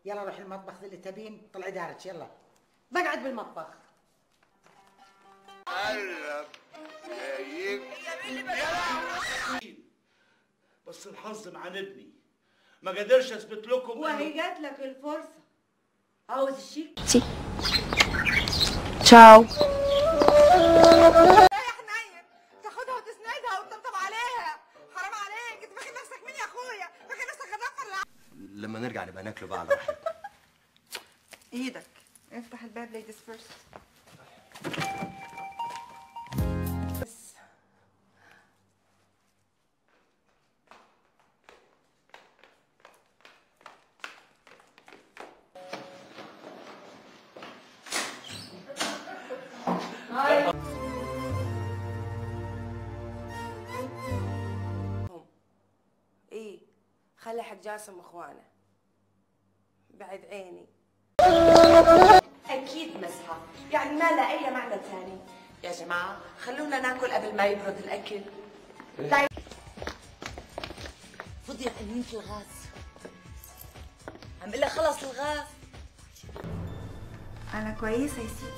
يلا روحي المطبخ ذي اللي تبين، طلعي دارك يلا. بقعد بالمطبخ. قلب جايب بس الحظ معاندني، ما قدرش اثبت لكم وهي جات لك الفرصة. عاوز الشيك؟ تشاو. رايح نايم تاخدها وتسندها وتطبطب عليها، حرام عليك، انت فاكر نفسك مين يا اخويا؟ فاكر نفسك غضب؟ لما نرجع نبقى ناكله بقى على راحتنا. ايدك افتح الباب ليديز فيرست. ايه خلي حق جاسم اخوانه بعد عيني. اكيد مسحه، يعني ما لها اي معنى ثاني. يا جماعه خلونا ناكل قبل ما يبرد الاكل. فضيت انينة الغاز، عم لها خلص الغاز. انا كويسة يا سيدي،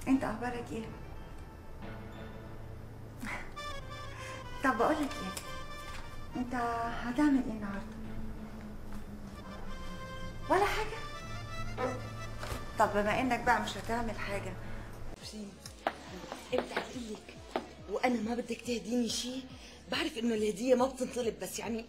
انت اخبارك ايه؟ طب بقول لك ايه، انت هتعمل ايه النهارده؟ ولا حاجة؟ طب بما انك بقى مش هتعمل حاجة، امتى هقولك وانا ما بدك تهديني شيء؟ بعرف انه الهديه ما بتنطلب بس يعني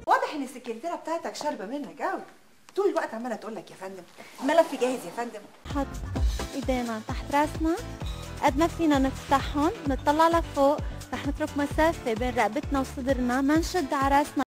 واضح ان السكرتيرة بتاعتك شاربة منك قوي، طول الوقت عمالة تقول لك يا فندم الملف جاهز يا فندم. نحط ايدينا تحت راسنا قد ما فينا نفتحهم، نطلع لفوق، رح نترك مسافة بين رقبتنا وصدرنا، ما نشد على راسنا.